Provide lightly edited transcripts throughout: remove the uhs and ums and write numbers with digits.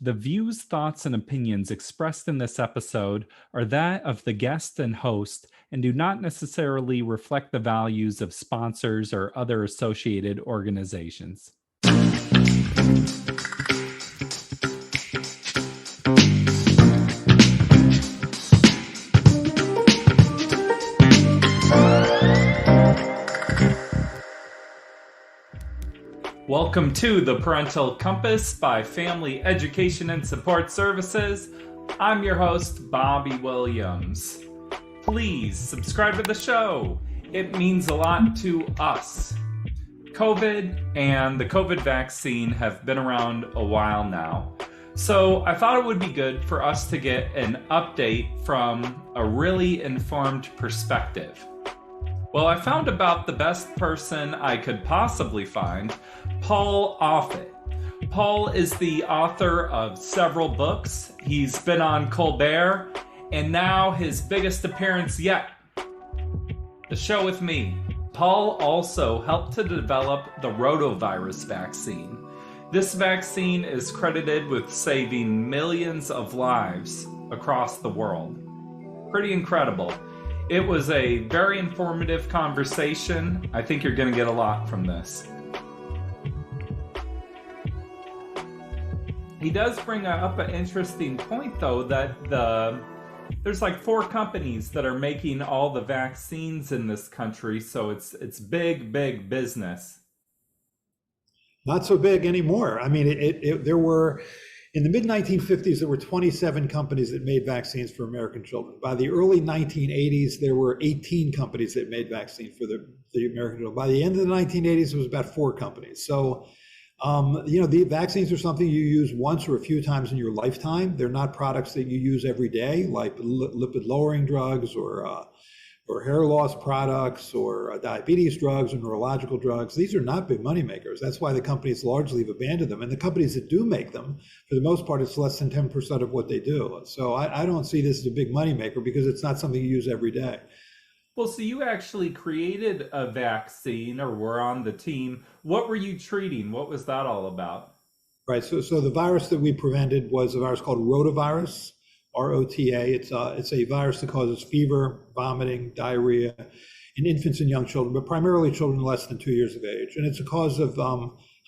The views, thoughts, and opinions expressed in this episode are that of the guest and host and do not necessarily reflect the values of sponsors or other associated organizations. Welcome to the Parental Compass by Family Education and Support Services. I'm your host, Bobby Williams. Please subscribe to the show. It means a lot to us. COVID and the COVID vaccine have been around a while now. So I thought it would be good for us to get an update from a really informed perspective. Well, I found about the best person I could possibly find, Paul Offit. Paul is the author of several books. He's been on Colbert, and now his biggest appearance yet, The Show with Me. Paul also helped to develop the Rotavirus vaccine. This vaccine is credited with saving millions of lives across the world. Pretty incredible. It was a very informative conversation. I think you're going to get a lot from this. He does bring up an interesting point, though, that there's like 4 companies that are making all the vaccines in this country, so it's big business. Not so big anymore. I mean, there were, in the mid-1950s, there were 27 companies that made vaccines for American children. By the early 1980s, there were 18 companies that made vaccines for the American children. By the end of the 1980s, it was about 4 companies. So, the vaccines are something you use once or a few times in your lifetime. They're not products that you use every day, like lipid-lowering drugs or hair loss products or diabetes drugs or neurological drugs. These are not big money makers. That's why the companies largely have abandoned them. And the companies that do make them, for the most part, it's less than 10% of what they do. So I don't see this as a big money maker because it's not something you use every day. Well, so you actually created a vaccine or were on the team. What were you treating? What was that all about? Right. So the virus that we prevented was a virus called Rotavirus. ROTA. It's a virus that causes fever, vomiting, diarrhea in infants and young children, but primarily children less than 2 years of age. And it's a cause of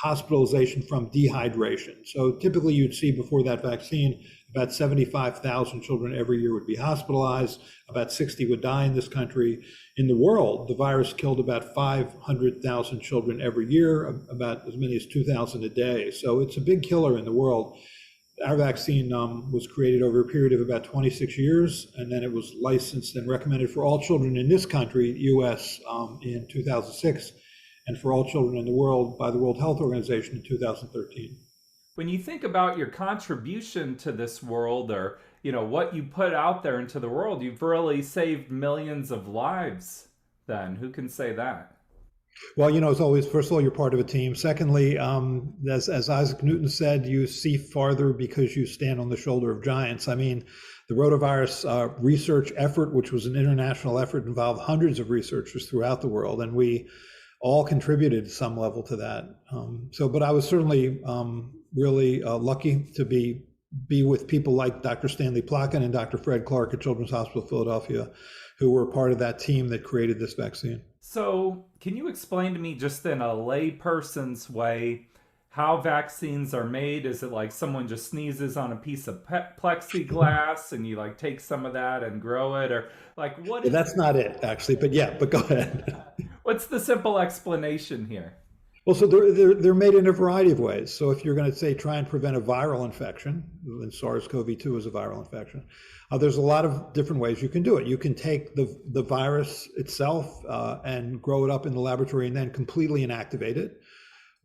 hospitalization from dehydration. So typically you'd see before that vaccine, about 75,000 children every year would be hospitalized. About 60 would die in this country. In the world, the virus killed about 500,000 children every year, about as many as 2,000 a day. So it's a big killer in the world. Our vaccine was created over a period of about 26 years, and then it was licensed and recommended for all children in this country, US, in 2006, and for all children in the world by the World Health Organization in 2013. When you think about your contribution to this world, or what you put out there into the world, you've really saved millions of lives. Then who can say that? Well, as always, first of all, you're part of a team. Secondly, as Isaac Newton said, you see farther because you stand on the shoulder of giants. I mean, the rotavirus research effort, which was an international effort, involved hundreds of researchers throughout the world, and we all contributed to some level to that. But I was certainly really lucky to be with people like Dr. Stanley Plotkin and Dr. Fred Clark at Children's Hospital of Philadelphia, who were part of that team that created this vaccine. So can you explain to me, just in a layperson's way, how vaccines are made? Is it like someone just sneezes on a piece of plexiglass and you take some of that and grow it, or what? That's not it, actually, but go ahead. What's the simple explanation here? Well, so they're made in a variety of ways. So if you're going to try and prevent a viral infection, and SARS-CoV-2 is a viral infection, there's a lot of different ways you can do it. You can take the virus itself and grow it up in the laboratory and then completely inactivate it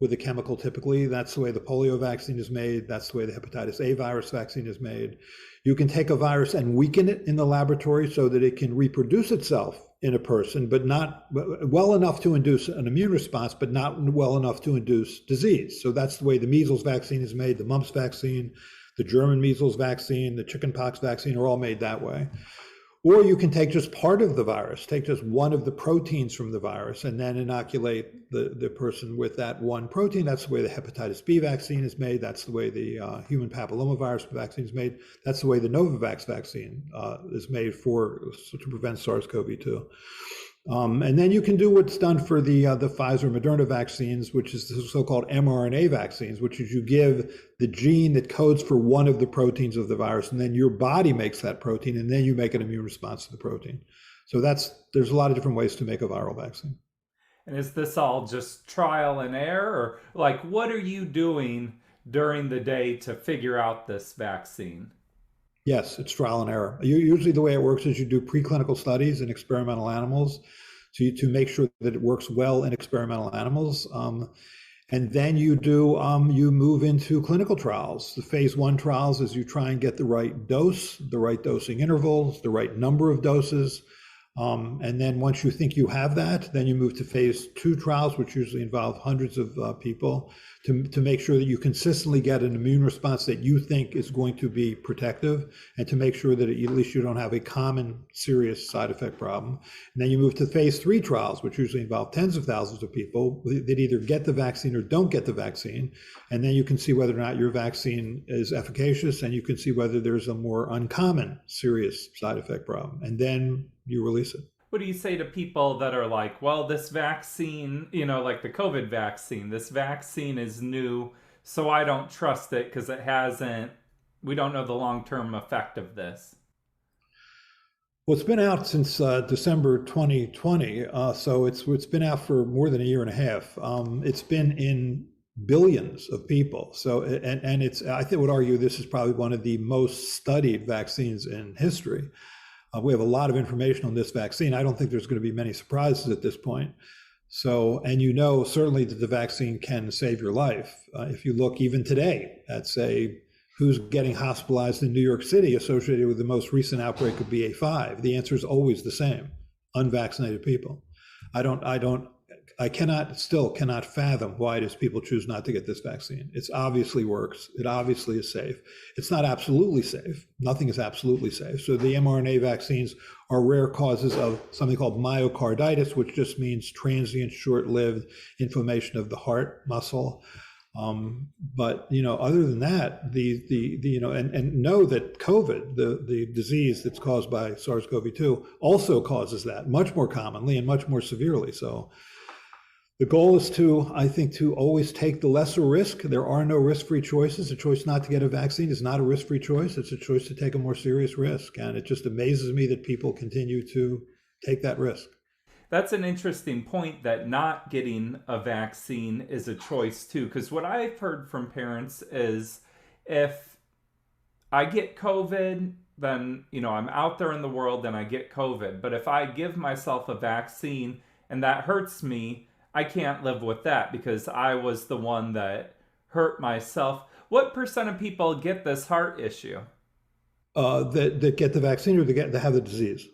with a chemical typically. That's the way the polio vaccine is made. That's the way the hepatitis A virus vaccine is made. You can take a virus and weaken it in the laboratory so that it can reproduce itself in a person, but not well enough to induce an immune response, but not well enough to induce disease. So that's the way the measles vaccine is made, the mumps vaccine, the German measles vaccine, the chickenpox vaccine are all made that way. Or you can take just part of the virus, take just one of the proteins from the virus, and then inoculate the person with that one protein. That's the way the hepatitis B vaccine is made. That's the way the human papillomavirus vaccine is made. That's the way the Novavax vaccine is made to prevent SARS-CoV-2. And then you can do what's done for the Pfizer Moderna vaccines, which is the so-called mRNA vaccines, which is you give the gene that codes for one of the proteins of the virus, and then your body makes that protein, and then you make an immune response to the protein. So there's a lot of different ways to make a viral vaccine. And is this all just trial and error, or like what are you doing during the day to figure out this vaccine? Yes, it's trial and error. Usually the way it works is you do preclinical studies in experimental animals to make sure that it works well in experimental animals. And then you move into clinical trials. The phase 1 trials is you try and get the right dose, the right dosing intervals, the right number of doses. And then once you think you have that, then you move to phase 2 trials, which usually involve hundreds of people, to make sure that you consistently get an immune response that you think is going to be protective, and to make sure that at least you don't have a common serious side effect problem. And then you move to phase 3 trials, which usually involve tens of thousands of people that either get the vaccine or don't get the vaccine. And then you can see whether or not your vaccine is efficacious, and you can see whether there's a more uncommon serious side effect problem. And then you release it. What do you say to people that are like, well, this vaccine, like the COVID vaccine, this vaccine is new, so I don't trust it because we don't know the long-term effect of this? Well, it's been out since December 2020, so it's been out for more than a year and a half. It's been in billions of people. So, and I would argue this is probably one of the most studied vaccines in history. We have a lot of information on this vaccine. I don't think there's going to be many surprises at this point. So, and certainly that the vaccine can save your life. If you look even today at, say, who's getting hospitalized in New York City associated with the most recent outbreak of BA.5, the answer is always the same: unvaccinated people. I still cannot fathom why it is people choose not to get this vaccine. It obviously works. It obviously is safe. It's not absolutely safe. Nothing is absolutely safe. So the mRNA vaccines are rare causes of something called myocarditis, which just means transient, short-lived inflammation of the heart muscle. But other than that, and know that COVID, the disease that's caused by SARS-CoV-2, also causes that much more commonly and much more severely. So the goal is I think, to always take the lesser risk. There are no risk-free choices. A choice not to get a vaccine is not a risk-free choice. It's a choice to take a more serious risk. And it just amazes me that people continue to take that risk. That's an interesting point, that not getting a vaccine is a choice too. Because what I've heard from parents is, if I get COVID, then, I'm out there in the world and I get COVID. But if I give myself a vaccine and that hurts me, I can't live with that because I was the one that hurt myself. What % of people get this heart issue? That get the vaccine, or that have the disease?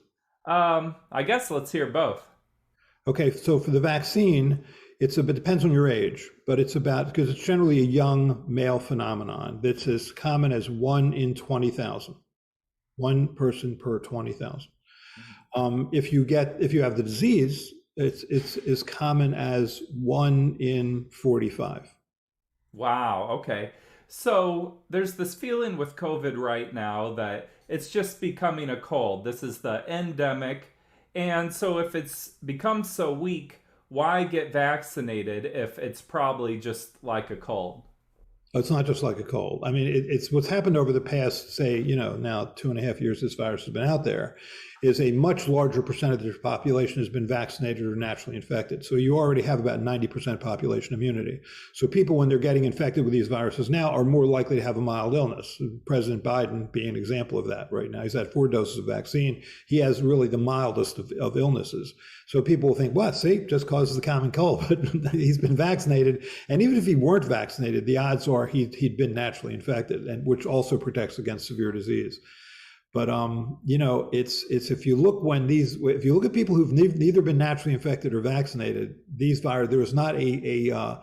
I guess let's hear both. Okay, so for the vaccine, it depends on your age, but because it's generally a young male phenomenon that's as common as 1 in 20,000, one person per 20,000. If you have the disease, it's as common as 1 in 45. Wow. Okay. So there's this feeling with COVID right now that it's just becoming a cold. This is the endemic. And so if it's become so weak, why get vaccinated if it's probably just like a cold? It's not just like a cold. I mean, it's what's happened over the past, say, now 2.5 years this virus has been out there, is a much larger percentage of the population has been vaccinated or naturally infected. So you already have about 90% population immunity. So people, when they're getting infected with these viruses now, are more likely to have a mild illness. President Biden being an example of that right now. He's had 4 doses of vaccine. He has really the mildest of illnesses. So people will think, what, see, just causes the common cold, but he's been vaccinated. And even if he weren't vaccinated, the odds are he'd been naturally infected, and which also protects against severe disease. But it's if you look at people who've neither been naturally infected or vaccinated, there is not either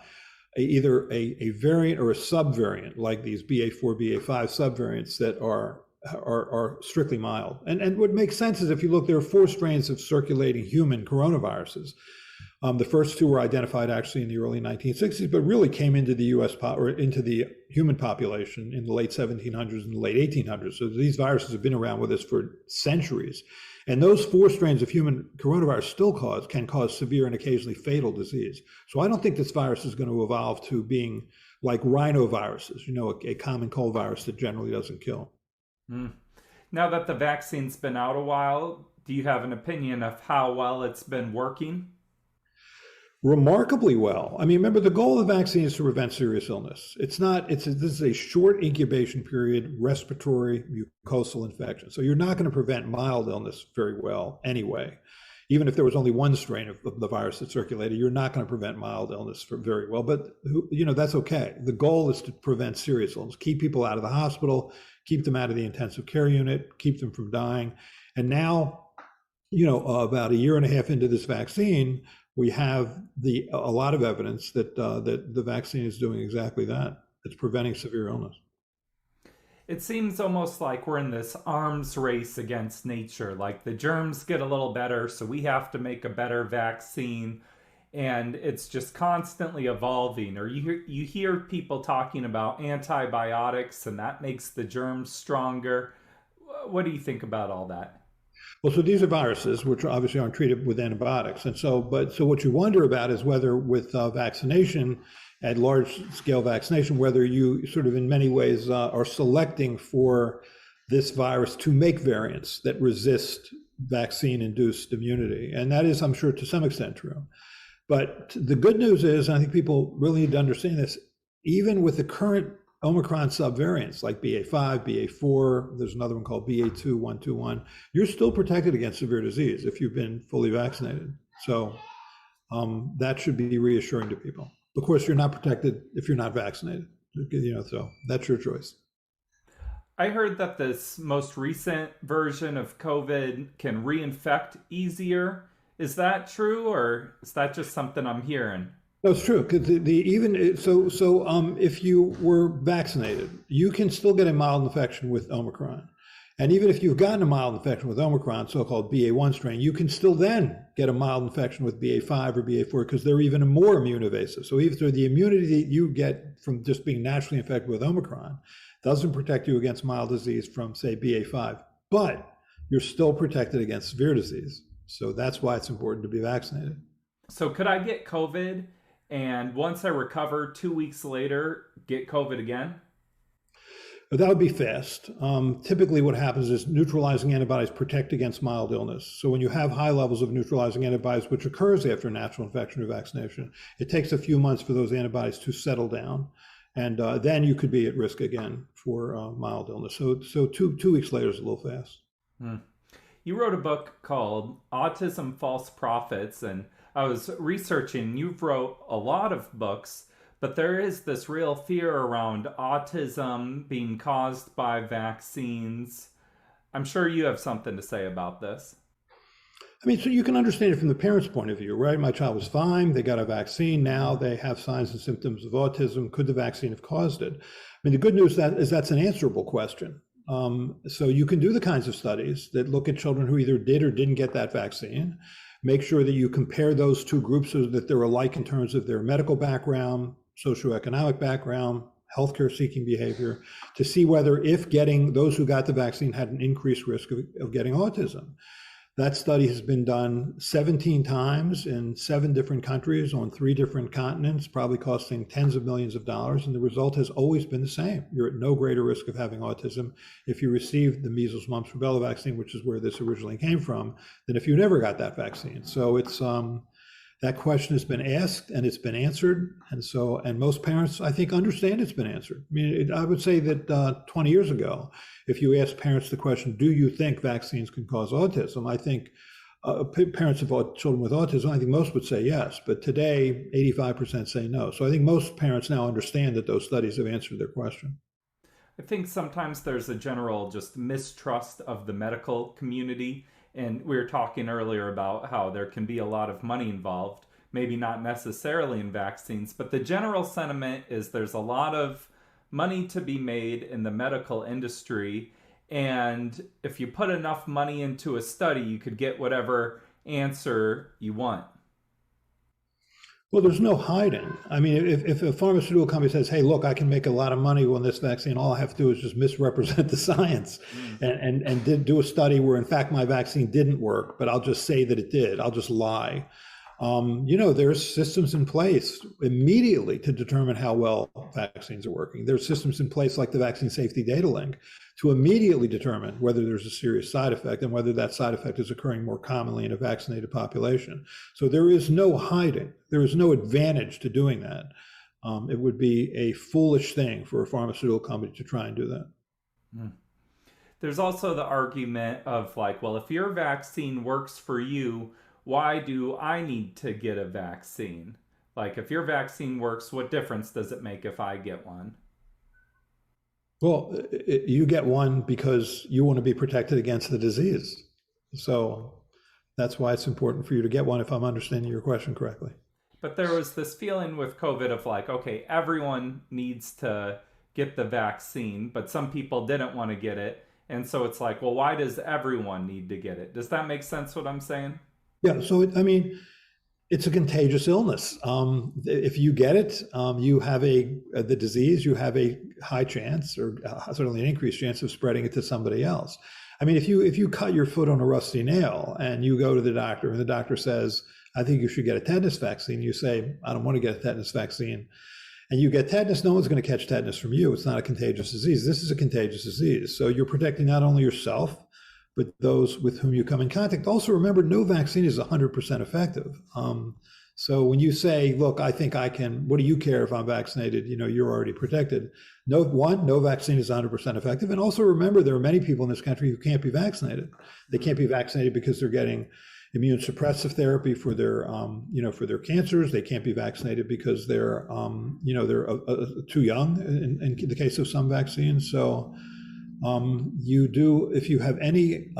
a variant or a subvariant like these BA4, BA5 subvariants that are are strictly mild. And what makes sense is if you look, there are four strains of circulating human coronaviruses. The first two were identified actually in the early 1960s, but really came into the U.S. or into the human population in the late 1700s and the late 1800s. So these viruses have been around with us for centuries. And those four strains of human coronavirus still can cause severe and occasionally fatal disease. So I don't think this virus is going to evolve to being like rhinoviruses, a common cold virus that generally doesn't kill. Mm. Now that the vaccine's been out a while, do you have an opinion of how well it's been working? Remarkably well. I mean, remember the goal of the vaccine is to prevent serious illness. This is a short incubation period, respiratory, mucosal infection. So you're not going to prevent mild illness very well anyway. Even if there was only one strain of the virus that circulated, you're not going to prevent mild illness very well. But, that's okay. The goal is to prevent serious illness, keep people out of the hospital, keep them out of the intensive care unit, keep them from dying. And now, about a year and a half into this vaccine, we have a lot of evidence that the vaccine is doing exactly that. It's preventing severe illness. It seems almost like we're in this arms race against nature. Like the germs get a little better, so we have to make a better vaccine. And it's just constantly evolving. Or you hear people talking about antibiotics, and that makes the germs stronger. What do you think about all that? Well, so these are viruses, which obviously aren't treated with antibiotics. And so what you wonder about is whether with vaccination, at large scale vaccination, whether you sort of in many ways are selecting for this virus to make variants that resist vaccine induced immunity. And that is, I'm sure, to some extent true. But the good news is, and I think people really need to understand this, even with the current Omicron subvariants like BA5, BA4, there's another one called BA2.121, you're still protected against severe disease if you've been fully vaccinated. So that should be reassuring to people. Of course, you're not protected if you're not vaccinated, so that's your choice. I heard that this most recent version of COVID can reinfect easier. Is that true, or is that just something I'm hearing? No, it's true. Because if you were vaccinated, you can still get a mild infection with Omicron. And even if you've gotten a mild infection with Omicron, so-called BA1 strain, you can still then get a mild infection with BA5 or BA4 because they're even more immune evasive. So even though the immunity that you get from just being naturally infected with Omicron doesn't protect you against mild disease from, say, BA5, but you're still protected against severe disease. So that's why it's important to be vaccinated. So could I get COVID and once I recover 2 weeks later, get COVID again? That would be fast. Typically what happens is neutralizing antibodies protect against mild illness. So when you have high levels of neutralizing antibodies, which occurs after natural infection or vaccination, it takes a few months for those antibodies to settle down. And then you could be at risk again for mild illness. So 2 weeks later is a little fast. You wrote a book called Autism False Prophets, and I was researching. You've wrote a lot of books, but there is this real fear around autism being caused by vaccines. I'm sure you have something to say about this. I mean, so you can understand it from the parent's point of view, right? My child was fine. They got a vaccine. Now they have signs and symptoms of autism. Could the vaccine have caused it? I mean, the good news is that's an answerable question. So you can do the kinds of studies that look at children who either did or didn't get that vaccine. Make sure that you compare those two groups so that they're alike in terms of their medical background, socioeconomic background, healthcare seeking behavior, to see whether if getting those who got the vaccine had an increased risk of getting autism. That study has been done 17 times in 7 different countries on 3 different continents, probably costing tens of millions of dollars. And the result has always been the same. You're at no greater risk of having autism if you received the measles, mumps, rubella vaccine, which is where this originally came from, than if you never got that vaccine. So it's that question has been asked and it's been answered. And most parents, I think, understand it's been answered. I mean, I would say that 20 years ago, if you asked parents the question, do you think vaccines can cause autism? I think parents of children with autism, I think most would say yes. But today, 85% say no. So I think most parents now understand that those studies have answered their question. I think sometimes there's a general just mistrust of the medical community. And we were talking earlier about how there can be a lot of money involved, maybe not necessarily in vaccines, but the general sentiment is there's a lot of money to be made in the medical industry. And if you put enough money into a study, you could get whatever answer you want. Well, there's no hiding. I mean, if a pharmaceutical company says, "Hey, look, I can make a lot of money on this vaccine," all I have to do is just misrepresent the science Mm. and did do a study where, in fact, my vaccine didn't work, but I'll just say that it did. I'll just lie. There's systems in place immediately to determine how well vaccines are working. There's systems in place like the Vaccine Safety Data Link to immediately determine whether there's a serious side effect and whether that side effect is occurring more commonly in a vaccinated population. So there is no hiding. There is no advantage to doing that. It would be a foolish thing for a pharmaceutical company to try and do that. Mm. There's also the argument of like, well, if your vaccine works for you, why do I need to get a vaccine? Like, if your vaccine works, what difference does it make if I get one? Well, you get one because you want to be protected against the disease. So that's why it's important for you to get one, if I'm understanding your question correctly. But there was this feeling with COVID of like, okay, everyone needs to get the vaccine, but some people didn't want to get it. And so it's like, well, why does everyone need to get it? Does that make sense what I'm saying? Yeah, so it's a contagious illness. If you get it, you have the disease. You have a high chance, or certainly an increased chance, of spreading it to somebody else. I mean, if you cut your foot on a rusty nail and you go to the doctor and the doctor says, "I think you should get a tetanus vaccine," you say, "I don't want to get a tetanus vaccine," and you get tetanus, no one's going to catch tetanus from you. It's not a contagious disease. This is a contagious disease. So you're protecting not only yourself, but those with whom you come in contact. Also, remember, no vaccine is 100% effective. So when you say, "Look, I think I can," what do you care if I'm vaccinated? You're already protected. No vaccine is 100% effective. And also remember, there are many people in this country who can't be vaccinated. They can't be vaccinated because they're getting immune suppressive therapy for their cancers. They can't be vaccinated because they're too young in the case of some vaccines. So if you have any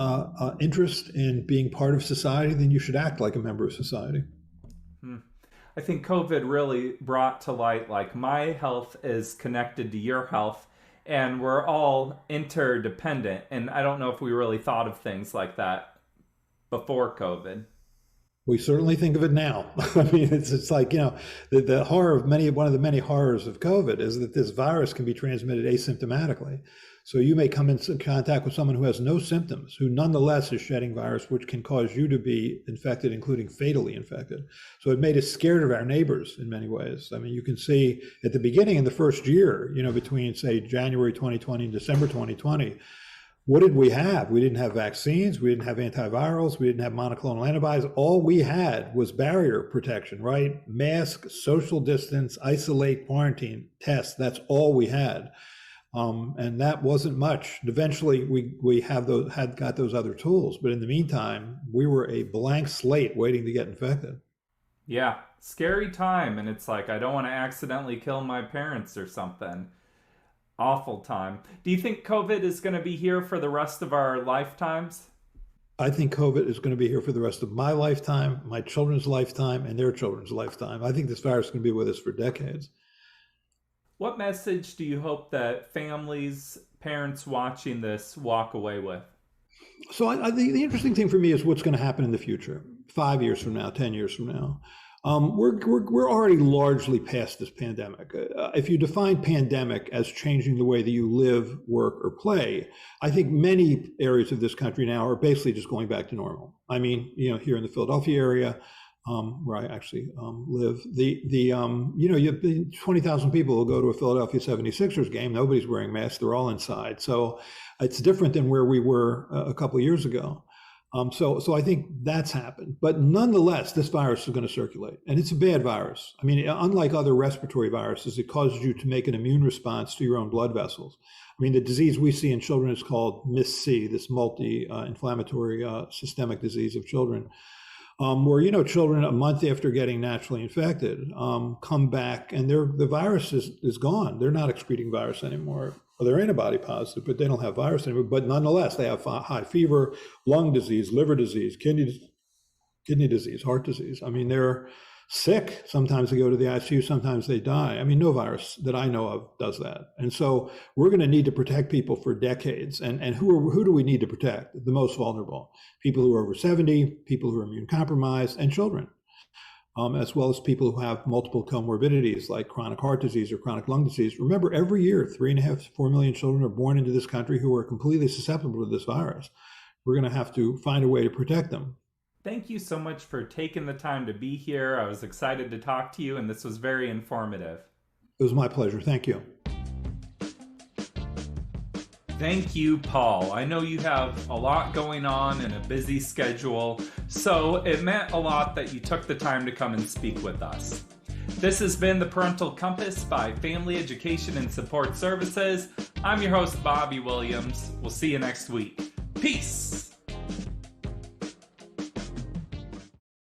interest in being part of society, then you should act like a member of society. Hmm. I think COVID really brought to light like my health is connected to your health and we're all interdependent. And I don't know if we really thought of things like that before COVID. We certainly think of it now. I mean, it's like, the horror of one of the many horrors of COVID is that this virus can be transmitted asymptomatically. So you may come into contact with someone who has no symptoms, who nonetheless is shedding virus, which can cause you to be infected, including fatally infected. So it made us scared of our neighbors in many ways. I mean, you can see at the beginning, in the first year, between, say, January 2020 and December 2020, what did we have? We didn't have vaccines. We didn't have antivirals. We didn't have monoclonal antibodies. All we had was barrier protection, right? Mask, social distance, isolate, quarantine, test. That's all we had. And that wasn't much. Eventually, we got those other tools. But in the meantime, we were a blank slate waiting to get infected. Yeah, scary time. And it's like, I don't want to accidentally kill my parents or something. Awful time. Do you think COVID is going to be here for the rest of our lifetimes? I think COVID is going to be here for the rest of my lifetime, my children's lifetime, and their children's lifetime. I think this virus is going to be with us for decades. What message do you hope that families, parents watching this walk away with? So the interesting thing for me is what's going to happen in the future, 5 years from now, 10 years from now. We're already largely past this pandemic. If you define pandemic as changing the way that you live, work, or play, I think many areas of this country now are basically just going back to normal. I mean, here in the Philadelphia area, where I actually live, you have 20,000 people will go to a Philadelphia 76ers game. Nobody's wearing masks. They're all inside. So it's different than where we were a couple of years ago. So I think that's happened. But nonetheless, this virus is going to circulate. And it's a bad virus. I mean, unlike other respiratory viruses, it causes you to make an immune response to your own blood vessels. I mean, the disease we see in children is called MIS-C, this multi-inflammatory systemic disease of children, where, children a month after getting naturally infected come back and the virus is gone. They're not excreting virus anymore. Well, they're antibody positive, but they don't have virus anymore. But nonetheless, they have high fever, lung disease, liver disease, kidney disease, heart disease. I mean, sick. Sometimes they go to the ICU, sometimes they die. I mean, no virus that I know of does that. And so we're going to need to protect people for decades. And who do we need to protect? The most vulnerable, people who are over 70, people who are immune compromised, and children, as well as people who have multiple comorbidities like chronic heart disease or chronic lung disease. Remember, every year, 3.5 to 4 million children are born into this country who are completely susceptible to this virus. We're going to have to find a way to protect them. Thank you so much for taking the time to be here. I was excited to talk to you, and this was very informative. It was my pleasure. Thank you. Thank you, Paul. I know you have a lot going on and a busy schedule, so it meant a lot that you took the time to come and speak with us. This has been the Parental Compass by Family Education and Support Services. I'm your host, Bobby Williams. We'll see you next week. Peace!